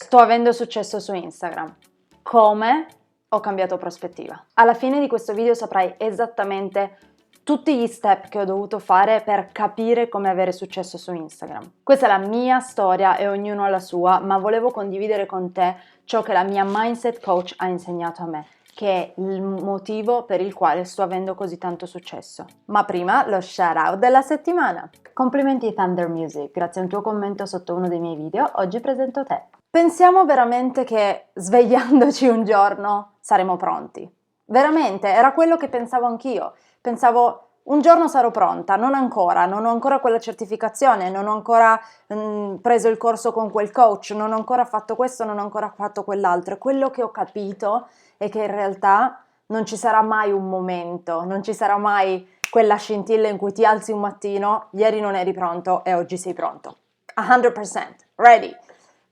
Sto avendo successo su Instagram. Come ho cambiato prospettiva. Alla fine di questo video saprai esattamente tutti gli step che ho dovuto fare per capire come avere successo su Instagram. Questa è la mia storia e ognuno ha la sua, ma volevo condividere con te ciò che la mia mindset coach ha insegnato a me, che è il motivo per il quale sto avendo così tanto successo. Ma prima lo shout out della settimana. Complimenti Thunder Music, grazie a un tuo commento sotto uno dei miei video, oggi presento te. Pensiamo veramente che svegliandoci un giorno saremo pronti. Veramente, era quello che pensavo anch'io. Pensavo, un giorno sarò pronta, non ho ancora quella certificazione, non ho ancora preso il corso con quel coach, non ho ancora fatto questo, non ho ancora fatto quell'altro. E quello che ho capito è che in realtà non ci sarà mai un momento, non ci sarà mai quella scintilla in cui ti alzi un mattino, ieri non eri pronto e oggi sei pronto. 100%, ready.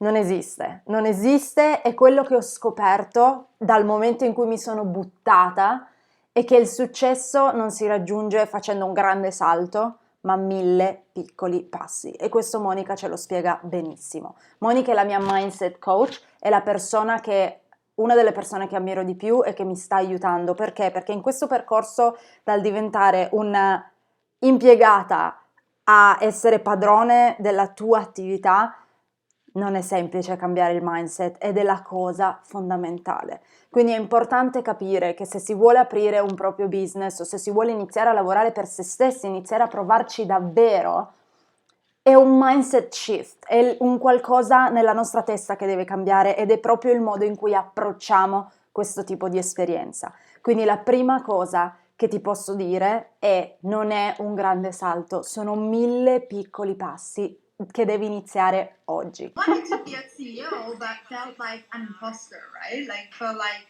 Non esiste e quello che ho scoperto dal momento in cui mi sono buttata è che il successo non si raggiunge facendo un grande salto, ma 1000 piccoli passi. E questo Monica ce lo spiega benissimo. Monica è la mia mindset coach, è una delle persone che ammiro di più e che mi sta aiutando. Perché? Perché in questo percorso, dal diventare un'impiegata a essere padrone della tua attività, non è semplice cambiare il mindset ed è la cosa fondamentale. Quindi è importante capire che se si vuole aprire un proprio business o se si vuole iniziare a lavorare per se stessi, iniziare a provarci davvero, è un mindset shift, è un qualcosa nella nostra testa che deve cambiare ed è proprio il modo in cui approcciamo questo tipo di esperienza. Quindi la prima cosa che ti posso dire è: non è un grande salto, sono 1000 piccoli passi che devi iniziare oggi. Wanted to be a CEO, but felt like an imposter, right? Like felt like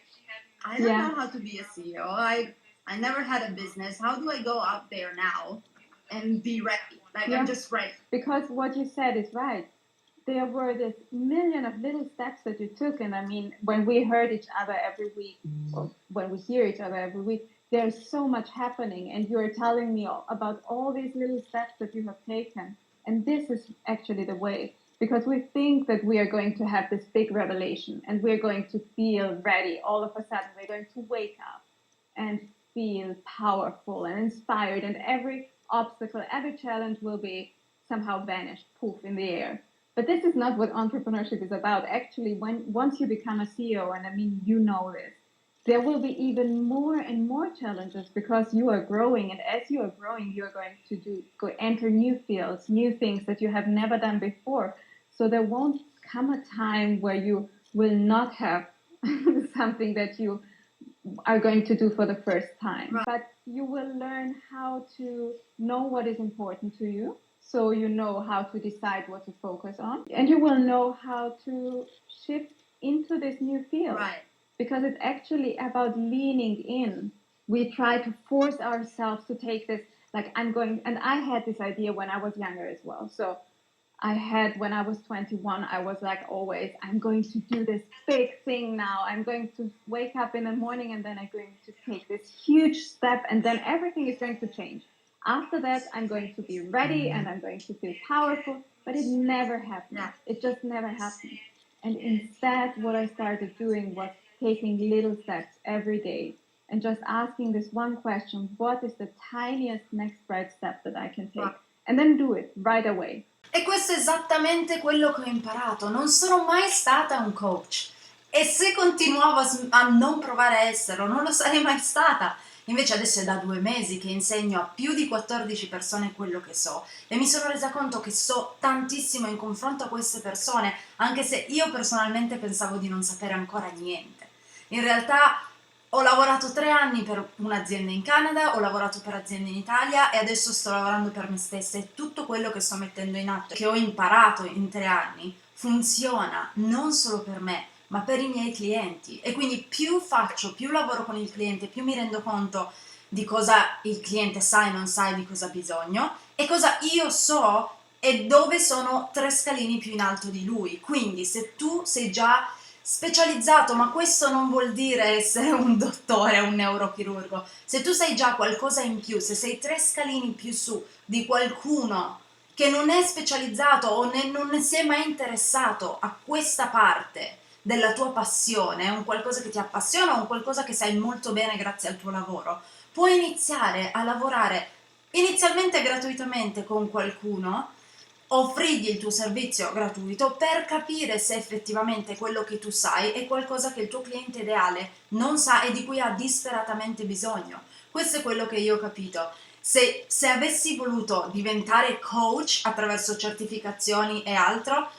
I don't know how to be a CEO. I never had a business. How do I go out there now and be ready? Like I'm just ready. Because what you said is right. There were this million of little steps that you took, and I mean, when we heard each other every week, or when we hear each other every week, there's so much happening, and you're telling me about all these little steps that you have taken. And this is actually the way, because we think that we are going to have this big revelation and we're going to feel ready. All of a sudden, we're going to wake up and feel powerful and inspired, and every obstacle, every challenge will be somehow vanished, poof, in the air. But this is not what entrepreneurship is about. Actually, once you become a CEO, and I mean, you know this, there will be even more and more challenges because you are growing, and as you are growing, you are going to enter new fields, new things that you have never done before. So there won't come a time where you will not have something that you are going to do for the first time. Right. But you will learn how to know what is important to you. So you know how to decide what to focus on. And you will know how to shift into this new field. Right. Because it's actually about leaning in. We try to force ourselves to take this, like and I had this idea when I was younger as well. So when I was 21, I was like always, I'm going to do this big thing now. I'm going to wake up in the morning and then I'm going to take this huge step and then everything is going to change. After that, I'm going to be ready and I'm going to feel powerful, but it never happened. Yeah. It just never happened. And instead, what I started doing was taking little steps every day and just asking this one question: what is the tiniest next right step that I can take? And then do it right away. E questo è esattamente quello che ho imparato. Non sono mai stata un coach e se continuavo a non provare a esserlo non lo sarei mai stata. Invece adesso è da 2 mesi che insegno a più di 14 persone quello che so e mi sono resa conto che so tantissimo in confronto a queste persone, anche se io personalmente pensavo di non sapere ancora niente. In realtà ho lavorato 3 anni per un'azienda in Canada, ho lavorato per aziende in Italia e adesso sto lavorando per me stessa e tutto quello che sto mettendo in atto, che ho imparato in 3 anni, funziona non solo per me, ma per i miei clienti. E quindi più faccio, più lavoro con il cliente, più mi rendo conto di cosa il cliente sa e non sa e di cosa ha bisogno e cosa io so e dove sono 3 scalini più in alto di lui. Quindi se tu sei già specializzato, ma questo non vuol dire essere un dottore, un neurochirurgo, se tu sai già qualcosa in più, se sei 3 scalini più su di qualcuno che non è specializzato o non ne si è mai interessato a questa parte della tua passione, un qualcosa che ti appassiona o un qualcosa che sai molto bene grazie al tuo lavoro, puoi iniziare a lavorare inizialmente gratuitamente con qualcuno, offrigli il tuo servizio gratuito per capire se effettivamente quello che tu sai è qualcosa che il tuo cliente ideale non sa e di cui ha disperatamente bisogno. Questo è quello che io ho capito. Se avessi voluto diventare coach attraverso certificazioni e altro,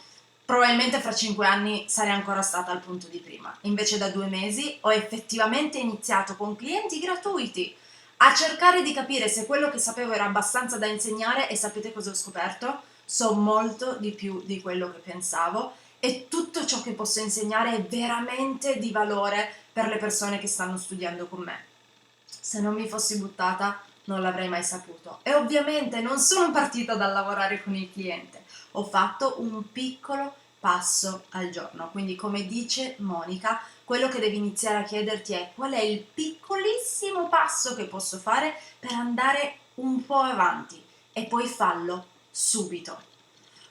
probabilmente fra 5 anni sarei ancora stata al punto di prima. Invece da 2 mesi ho effettivamente iniziato con clienti gratuiti a cercare di capire se quello che sapevo era abbastanza da insegnare e sapete cosa ho scoperto? So molto di più di quello che pensavo e tutto ciò che posso insegnare è veramente di valore per le persone che stanno studiando con me. Se non mi fossi buttata non l'avrei mai saputo. E ovviamente non sono partita dal lavorare con il cliente, ho fatto un piccolo passo al giorno. Quindi, come dice Monica, quello che devi iniziare a chiederti è: qual è il piccolissimo passo che posso fare per andare un po' avanti, e poi fallo subito.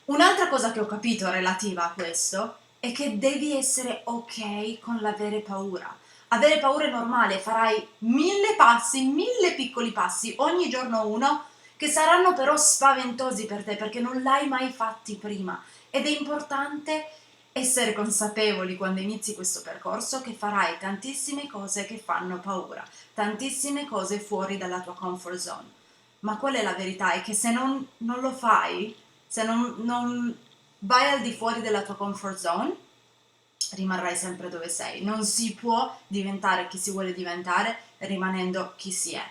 Un'altra cosa che ho capito relativa a questo è che devi essere ok con l'avere paura. Avere paura è normale, farai 1000 passi, 1000 piccoli passi, ogni giorno uno, che saranno però spaventosi per te perché non l'hai mai fatti prima. Ed è importante essere consapevoli quando inizi questo percorso che farai tantissime cose che fanno paura, tantissime cose fuori dalla tua comfort zone. Ma qual è la verità? È che se non lo fai, se non vai al di fuori della tua comfort zone, rimarrai sempre dove sei. Non si può diventare chi si vuole diventare rimanendo chi si è.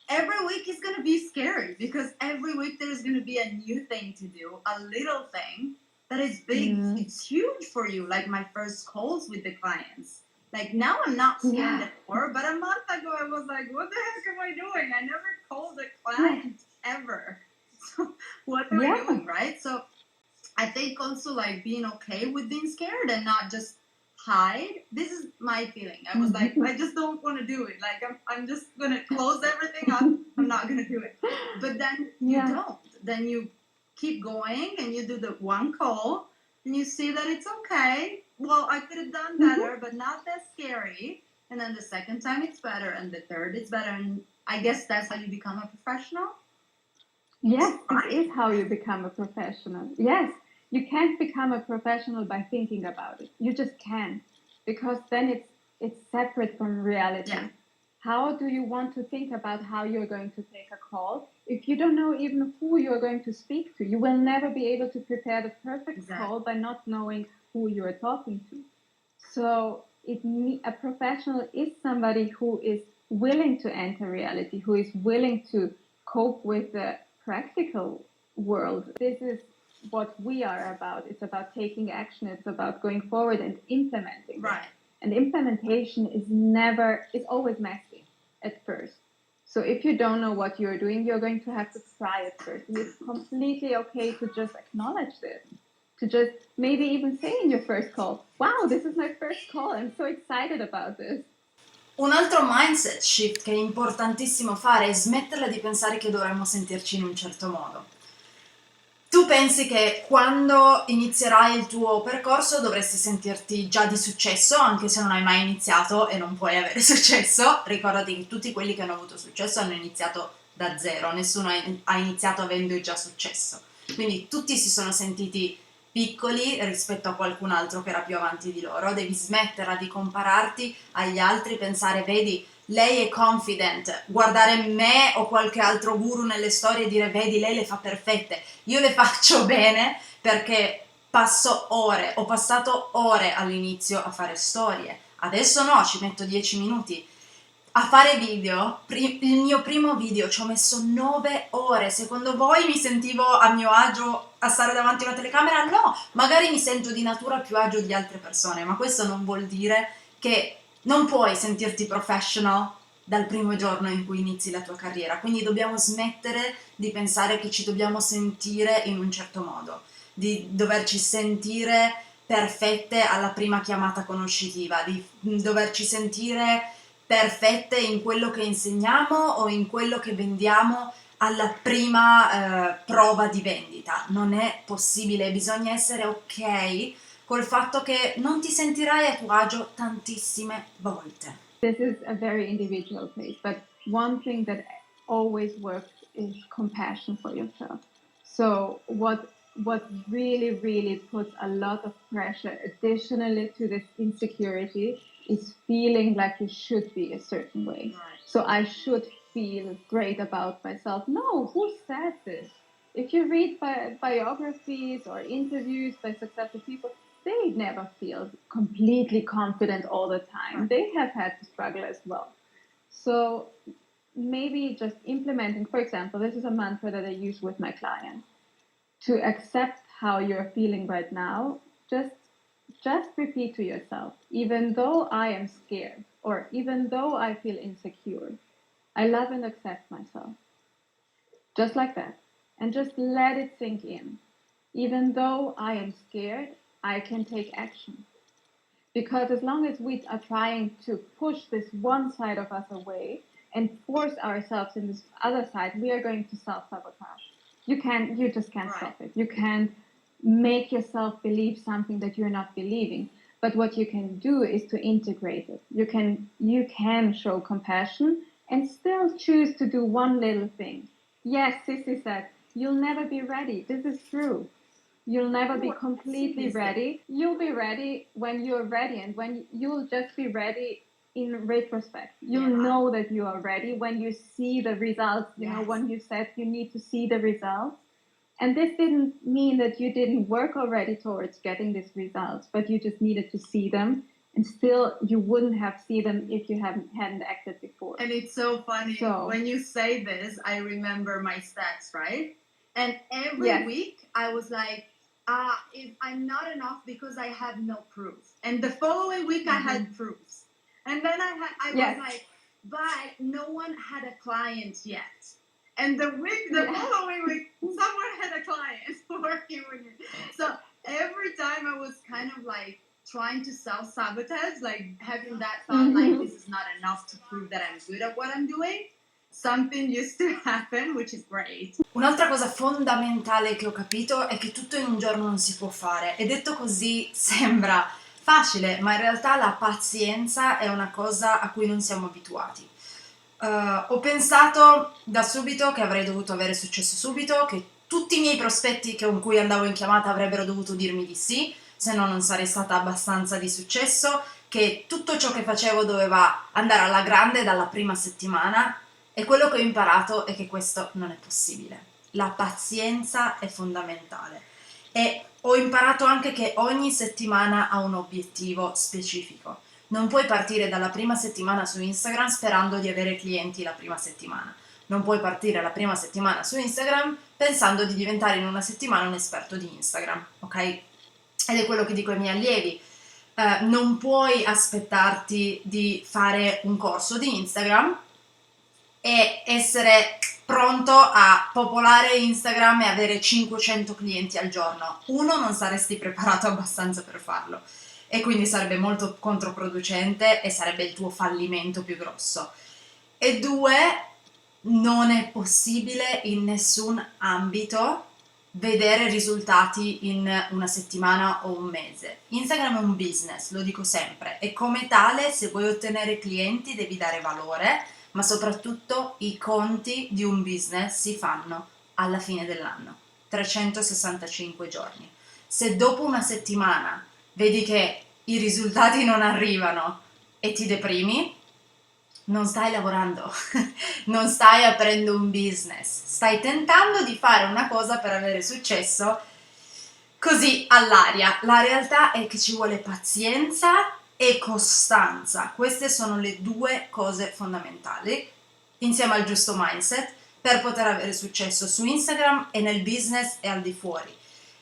Every week is going to be scary because every week there's going to be a new thing to do, a little thing that is big. It's huge for you, like my first calls with the clients. Like now I'm not scared anymore, but a month ago I was like, what the heck am I doing? I never called a client ever. So what am I doing, right? So I think also like being okay with being scared and not just hide. This is my feeling. I was like, I just don't want to do it. Like I'm just gonna close everything up. I'm not gonna do it. But then you don't. Then you keep going and you do the one call and you see that it's okay. Well, I could have done better, but not that scary. And then the second time it's better, and the third it's better. And I guess that's how you become a professional. Yes, it is how you become a professional. Yes, you can't become a professional by thinking about it. You just can't, because then it's separate from reality. Yeah. How do you want to think about how you're going to take a call if you don't know even who you're going to speak to? You will never be able to prepare the perfect call by not knowing who you are talking to. So a professional is somebody who is willing to enter reality, who is willing to cope with the practical world. This is what we are about. It's about taking action. It's about going forward and implementing. Right. And implementation is always messy at first. So if you don't know what you're doing, you're going to have to try it first. And it's completely okay to just acknowledge this. To just maybe even say in your first call, wow, this is my first call. I'm so excited about this. Un altro mindset shift che è importantissimo fare è smetterla di pensare che dovremmo sentirci in un certo modo. Tu pensi che quando inizierai il tuo percorso dovresti sentirti già di successo, anche se non hai mai iniziato e non puoi avere successo. Ricordati che tutti quelli che hanno avuto successo hanno iniziato da zero, nessuno ha iniziato avendo già successo. Quindi tutti si sono sentiti piccoli rispetto a qualcun altro che era più avanti di loro. Devi smetterla di compararti agli altri, pensare, vedi, lei è confident, guardare me o qualche altro guru nelle storie e dire, vedi, lei le fa perfette, io le faccio bene perché ho passato ore all'inizio a fare storie, adesso no, ci metto 10 minuti. A fare video, il mio primo video ci ho messo 9 ore, secondo voi mi sentivo a mio agio a stare davanti a una telecamera? No, magari mi sento di natura più agio di altre persone, ma questo non vuol dire che non puoi sentirti professional dal primo giorno in cui inizi la tua carriera, quindi dobbiamo smettere di pensare che ci dobbiamo sentire in un certo modo, di doverci sentire perfette alla prima chiamata conoscitiva, di doverci sentire perfette in quello che insegniamo o in quello che vendiamo alla prima prova di vendita. Non è possibile, bisogna essere ok col fatto che non ti sentirai a tuo agio tantissime volte. This is a very individual case, but one thing that always works is compassion for yourself. So what really puts a lot of pressure additionally to this insecurity is feeling like you should be a certain way. Right. So I should feel great about myself. No, who said this? If you read biographies or interviews by successful people, they never feel completely confident all the time. Right. They have had to struggle as well. So maybe just implementing, for example, this is a mantra that I use with my clients. To accept how you're feeling right now, just repeat to yourself, even though I am scared, or even though I feel insecure, I love and accept myself. Just like that. And just let it sink in. Even though I am scared, I can take action. Because as long as we are trying to push this one side of us away and force ourselves in this other side, we are going to self-sabotage. You just can't Right. stop it. You can't make yourself believe something that you're not believing. But what you can do is to integrate it. You can show compassion and still choose to do one little thing. Yes, Sissy said, you'll never be ready. This is true. You'll never be completely ready. You'll be ready when you're ready, and when you'll just be ready in retrospect. You'll know that you are ready when you see the results, you know, when you said you need to see the results. And this didn't mean that you didn't work already towards getting these results, but you just needed to see them, and still you wouldn't have seen them if you hadn't acted before. And it's so funny. So- When you say this, I remember my stats, right? And every Yes. week I was like, if I'm not enough because I have no proof. And the following week I had proofs. And then I Yes. was like, but no one had a client yet. And the following week, someone had a client working with me. So every time I was kind of like trying to self-sabotage, like having that thought, like this is not enough to prove that I'm good at what I'm doing. Something used to happen, which is great. Un'altra cosa fondamentale che ho capito è che tutto in un giorno non si può fare, e detto così sembra facile, ma in realtà la pazienza è una cosa a cui non siamo abituati. Ho pensato da subito che avrei dovuto avere successo subito, che tutti i miei prospetti con cui andavo in chiamata avrebbero dovuto dirmi di sì, se no non sarei stata abbastanza di successo, che tutto ciò che facevo doveva andare alla grande dalla prima settimana, e quello che ho imparato è che questo non è possibile. La pazienza è fondamentale, e ho imparato anche che ogni settimana ha un obiettivo specifico. Non puoi partire dalla prima settimana su Instagram sperando di avere clienti la prima settimana. Non puoi partire la prima settimana su Instagram pensando di diventare in una settimana un esperto di Instagram, ok? Ed è quello che dico ai miei allievi. Non puoi aspettarti di fare un corso di Instagram e essere pronto a popolare Instagram e avere 500 clienti al giorno. Uno, non saresti preparato abbastanza per farlo, e quindi sarebbe molto controproducente e sarebbe il tuo fallimento più grosso. E due, non è possibile in nessun ambito vedere risultati in una settimana o un mese. Instagram è un business, lo dico sempre, e come tale, se vuoi ottenere clienti devi dare valore, ma soprattutto i conti di un business si fanno alla fine dell'anno, 365 giorni. Se dopo una settimana vedi che i risultati non arrivano e ti deprimi, non stai lavorando, non stai aprendo un business, stai tentando di fare una cosa per avere successo così all'aria. La realtà è che ci vuole pazienza e costanza. Queste sono le due cose fondamentali, insieme al giusto mindset, per poter avere successo su Instagram e nel business e al di fuori.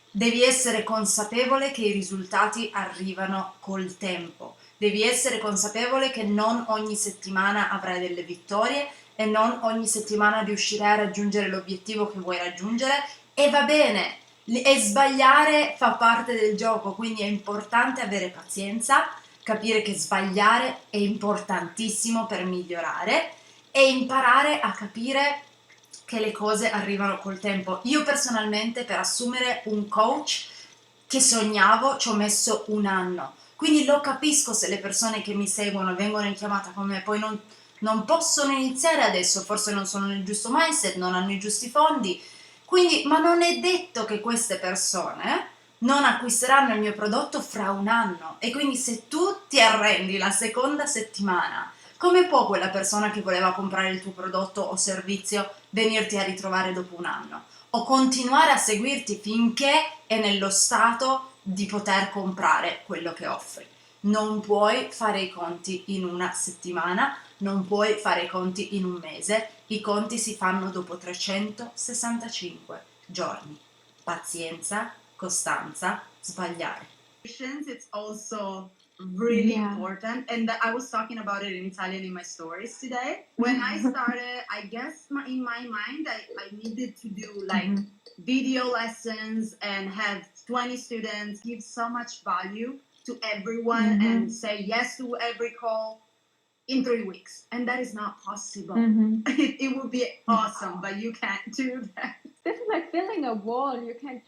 Devi essere consapevole che i risultati arrivano col tempo. Devi essere consapevole che non ogni settimana avrai delle vittorie e non ogni settimana riuscirai a raggiungere l'obiettivo che vuoi raggiungere, e va bene, e sbagliare fa parte del gioco, quindi è importante avere pazienza, capire che sbagliare è importantissimo per migliorare, e imparare a capire che le cose arrivano col tempo. Io personalmente per assumere un coach che sognavo ci ho messo 1 anno, quindi lo capisco se le persone che mi seguono vengono in chiamata con me, poi non possono iniziare adesso, forse non sono nel giusto mindset, non hanno i giusti fondi, quindi, ma non è detto che queste persone non acquisteranno il mio prodotto fra 1 anno, e quindi se tu ti arrendi la seconda settimana, come può quella persona che voleva comprare il tuo prodotto o servizio venirti a ritrovare dopo 1 anno? O continuare a seguirti finché è nello stato di poter comprare quello che offri. Non puoi fare i conti in 1 settimana, non puoi fare i conti in 1 mese, i conti si fanno dopo 365 giorni. Pazienza, costanza, sbagliare. It's also really Yeah. important, and I was talking about it in Italian in my stories today. When I started, I guess in my mind I needed to do like video lessons and have 20 students, give so much value to everyone and say yes to every call in 3 weeks, and that is not possible. It would be awesome, but you can't do that. This is like building a wall. You can't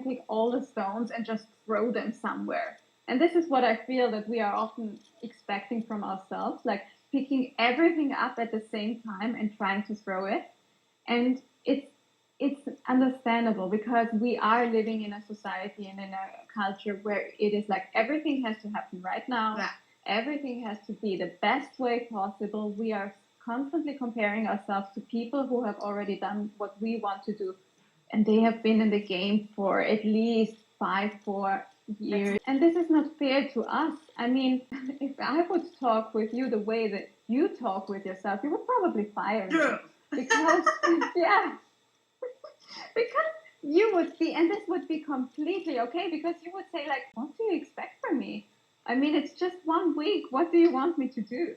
take all the stones and just throw them somewhere. And this is what I feel that we are often expecting from ourselves, like picking everything up at the same time and trying to throw it. And it's understandable because we are living in a society and in a culture where it is like everything has to happen right now. Yeah. Everything has to be the best way possible. We are constantly comparing ourselves to people who have already done what we want to do, and they have been in the game for at least 4 years. And this is not fair to us. I mean, if I would talk with you the way that you talk with yourself, you would probably fire me. True. Because yeah, because you would be, and this would be completely okay, because you would say like, what do you expect from me? I mean, it's just 1 week. What do you want me to do?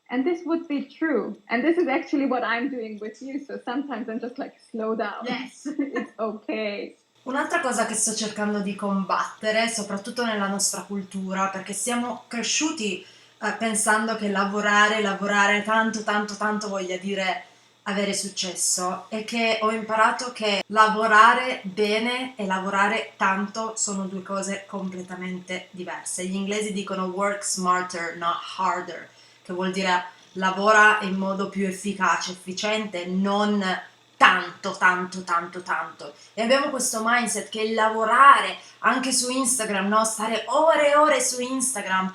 And this would be true. And this is actually what I'm doing with you. So sometimes I'm just like, slow down. Yes. It's okay. Un'altra cosa che sto cercando di combattere, soprattutto nella nostra cultura, perché siamo cresciuti pensando che lavorare tanto voglia dire avere successo, e che ho imparato che lavorare bene e lavorare tanto sono 2 cose completamente diverse. Gli inglesi dicono work smarter, not harder, che vuol dire lavora in modo più efficace, efficiente, non tanto. E abbiamo questo mindset che il lavorare anche su Instagram, no? Stare ore e ore su Instagram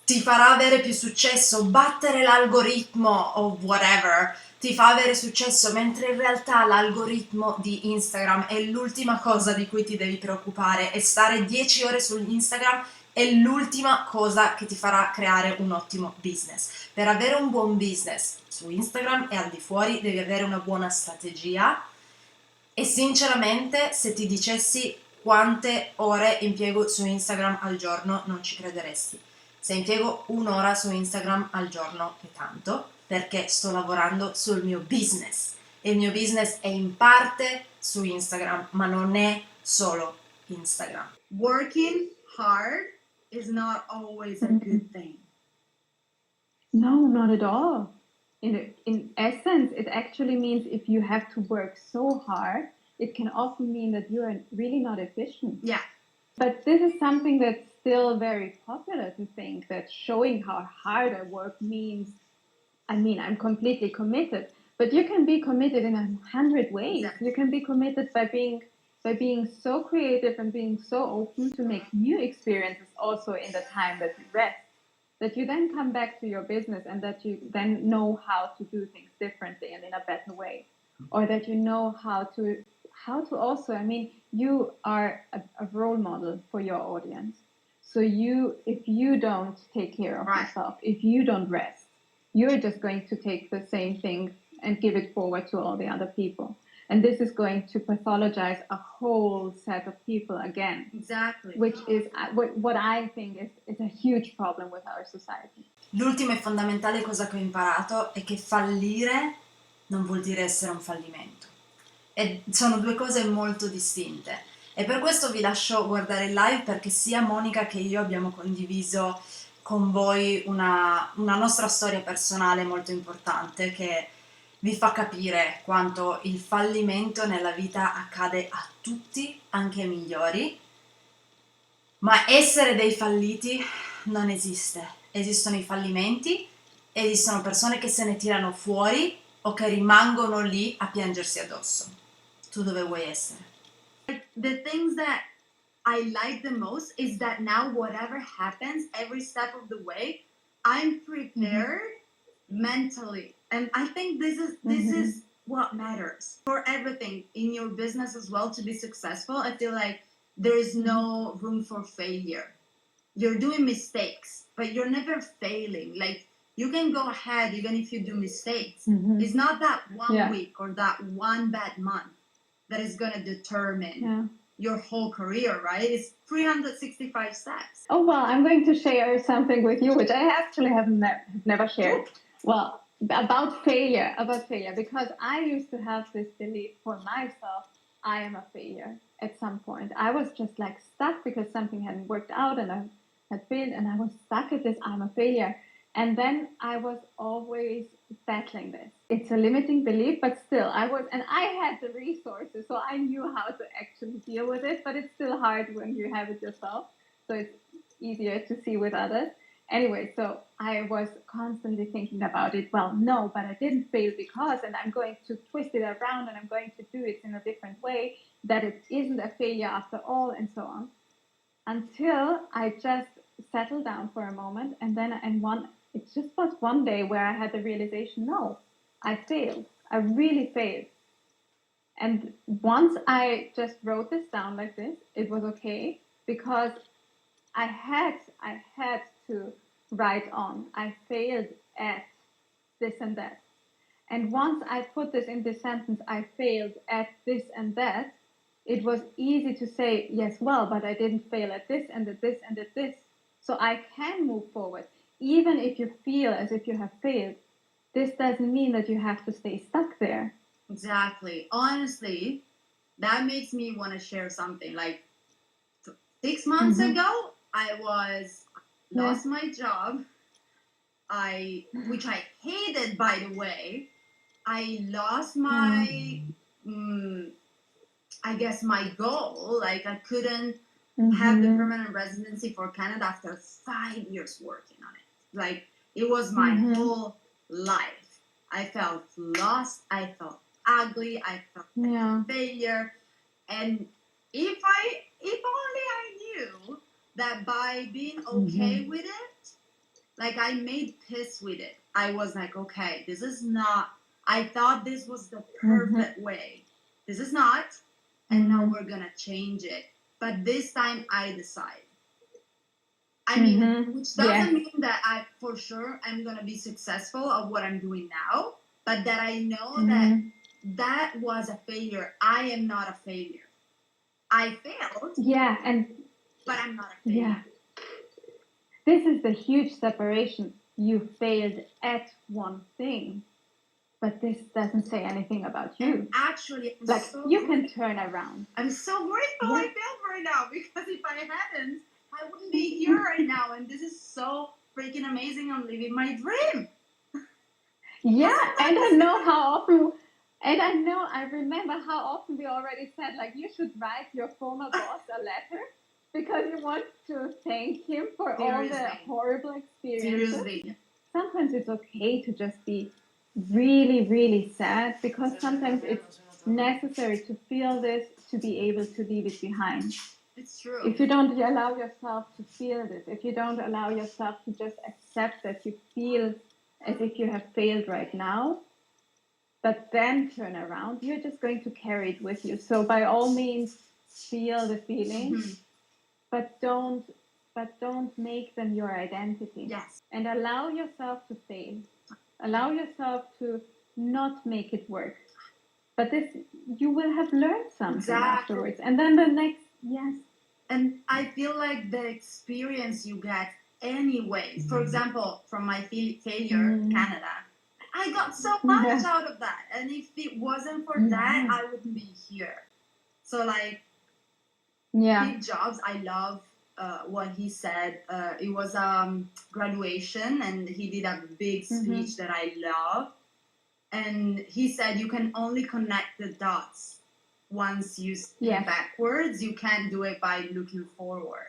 ti farà avere più successo, battere l'algoritmo o whatever ti fa avere successo, mentre in realtà l'algoritmo di Instagram è l'ultima cosa di cui ti devi preoccupare, e stare 10 ore su Instagram è l'ultima cosa che ti farà creare un ottimo business. Per avere un buon business su Instagram e al di fuori devi avere una buona strategia, e sinceramente se ti dicessi quante ore impiego su Instagram al giorno non ci crederesti. Se impiego 1 ora su Instagram al giorno è tanto, perché sto lavorando sul mio business, e il mio business è in parte su Instagram, ma non è solo Instagram. Working hard is not always a good thing. No, not at all. In essence, it actually means if you have to work so hard, it can often mean that you are really not efficient. Yeah. But this is something that's still very popular to think that showing how hard I work means, I mean, I'm completely committed. But you can be committed in 100 ways. Exactly. You can be committed by being so creative and being so open to make new experiences also in the time that you rest. That you then come back to your business and that you then know how to do things differently and in a better way. Or that you know how to also, I mean, you are a role model for your audience. So if you don't take care of yourself, if you don't rest, you're just going to take the same thing and give it forward to all the other people. And this is going to pathologize a whole set of people again. Exactly. Which is what I think is a huge problem with our society. L'ultima e fondamentale cosa che ho imparato è che fallire non vuol dire essere un fallimento. E sono 2 cose molto distinte. E per questo vi lascio guardare il live, perché sia Monica che io abbiamo condiviso con voi una nostra storia personale molto importante, che vi fa capire quanto il fallimento nella vita accade a tutti, anche ai migliori, ma essere dei falliti non esiste. Esistono i fallimenti, esistono persone che se ne tirano fuori o che rimangono lì a piangersi addosso. Tu dove vuoi essere? The things that I like the most is that now whatever happens, every step of the way, I'm prepared mentally. And I think this is what matters for everything in your business as well. To be successful, I feel like there is no room for failure. You're doing mistakes, but you're never failing. Like, you can go ahead even if you do mistakes. It's not that one week or that one bad month that is going to determine your whole career, right? It's 365 steps. Oh, well, I'm going to share something with you, which I actually have never shared. Well, about failure, because I used to have this belief for myself, I am a failure at some point. I was just like stuck because something hadn't worked out and I had failed, and I was stuck at this, I'm a failure. And then I was always battling this. It's a limiting belief, but still and I had the resources, so I knew how to actually deal with it, but it's still hard when you have it yourself. So it's easier to see with others. Anyway, so I was constantly thinking about it. Well, no, but I didn't fail because, and I'm going to twist it around and I'm going to do it in a different way, that it isn't a failure after all, and so on. Until I just settled down for a moment, and then it just was one day where I had the realization, no, I failed. I really failed. And once I just wrote this down like this, it was okay, because I had to write on, I failed at this and that. And once I put this in this sentence, I failed at this and that, it was easy to say, yes, well, but I didn't fail at this and at this and at this. So I can move forward. Even if you feel as if you have failed, this doesn't mean that you have to stay stuck there. Exactly. Honestly, that makes me want to share something. Like 6 months ago, I lost my job. Which I hated, by the way. I lost my, I guess, my goal. Like, I couldn't have the permanent residency for Canada after 5 years working on it. Like, it was my whole life. I felt lost. I felt ugly. I felt like a failure. And if only I knew that by being okay with it, like, I made peace with it. I was like, okay, this is not, I thought this was the perfect way. This is not, and now we're gonna change it. But this time I decide. I mean, which doesn't mean that for sure I'm gonna be successful at what I'm doing now, but that I know that was a failure. I am not a failure. I failed. But I'm not a failure. Yeah. This is the huge separation. You failed at one thing, but this doesn't say anything about you. And actually, you can turn around. I'm so grateful I failed right now, because if I hadn't, I wouldn't be here right now. And this is so freaking amazing. I'm living my dream. And I remember how often we already said, like, you should write your former boss a letter, because you want to thank him for all the horrible experiences. Seriously. Sometimes it's okay to just be really, really sad, because sometimes it's necessary to feel this to be able to leave it behind. It's true. If you don't allow yourself to feel this, if you don't allow yourself to just accept that you feel as if you have failed right now, but then turn around, you're just going to carry it with you. So by all means, feel the feelings, but don't make them your identity. Yes. And allow yourself to fail. Allow yourself to not make it work. But this, you will have learned something afterwards. And then the next, And I feel like the experience you get anyway, for example, from my failure in Canada, I got so much out of that. And if it wasn't for that, I wouldn't be here. So, like, Steve Jobs, I love what he said. It was graduation, and he did a big speech that I love. and he said you can only connect the dots once you step backwards. You can't do it by looking forward.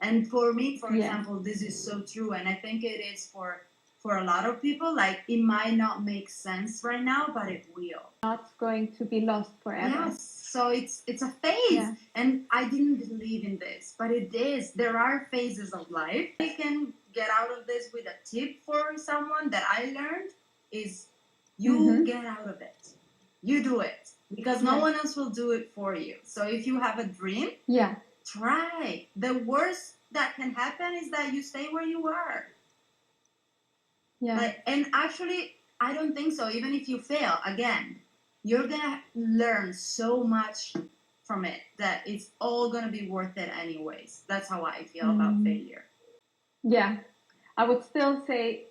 And for me, for example, this is so true, and I think it is for a lot of people. Like, it might not make sense right now, but it will. Not going to be lost forever. Yes. So it's a phase, and I didn't believe in this, but it is. There are phases of life. I can get out of this with a tip for someone that I learned is you get out of it. You do it, because no one else will do it for you. So if you have a dream, try. The worst that can happen is that you stay where you are. And actually, I don't think so. Even if you fail, again, you're gonna learn so much from it that it's all gonna be worth it anyways. That's how I feel about failure. Yeah, I would still say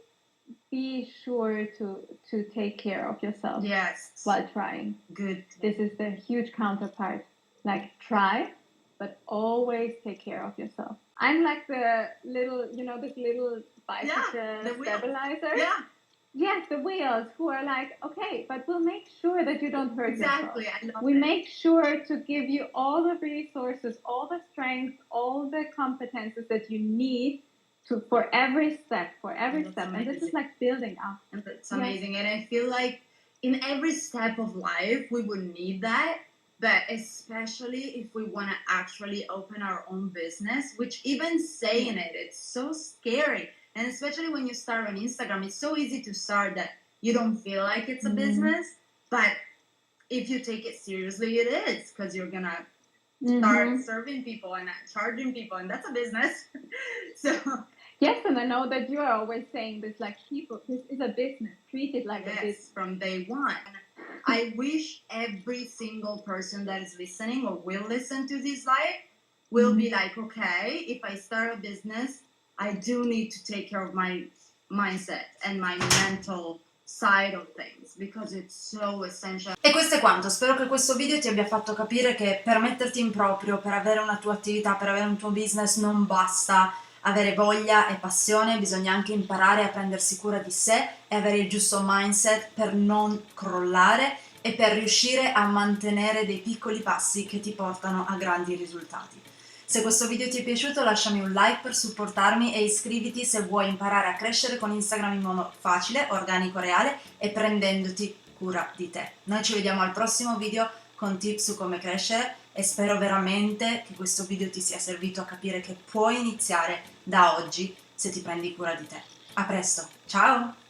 be sure to take care of yourself. Yes. While trying. Good. This is the huge counterpart. Like, try, but always take care of yourself. I'm like the little, this little bicycle stabilizer. Yeah. Yes, the wheels who are like, okay, but we'll make sure that you don't hurt yourself. Exactly. We make sure to give you all the resources, all the strength, all the competences that you need for every step, Amazing. And this is like building up. And that's amazing. And I feel like in every step of life, we would need that. But especially if we want to actually open our own business, which even saying it, it's so scary. And especially when you start on Instagram, it's so easy to start that you don't feel like it's a business. But if you take it seriously, it is, because you're going to start serving people and charging people, and that's a business. So yes, and I know that you are always saying this, like, people, this is a business, treat it like a business. From day one. I wish every single person that is listening or will listen to this live will be like, okay, if I start a business, I do need to take care of my mindset and my mental side of things, because it's so essential. E questo è quanto. Spero che questo video ti abbia fatto capire che per metterti in proprio, per avere una tua attività, per avere un tuo business, non basta avere voglia e passione, bisogna anche imparare a prendersi cura di sé e avere il giusto mindset per non crollare e per riuscire a mantenere dei piccoli passi che ti portano a grandi risultati. Se questo video ti è piaciuto, lasciami un like per supportarmi e iscriviti se vuoi imparare a crescere con Instagram in modo facile, organico, reale e prendendoti cura di te. Noi ci vediamo al prossimo video con tips su come crescere e spero veramente che questo video ti sia servito a capire che puoi iniziare da oggi se ti prendi cura di te. A presto, ciao!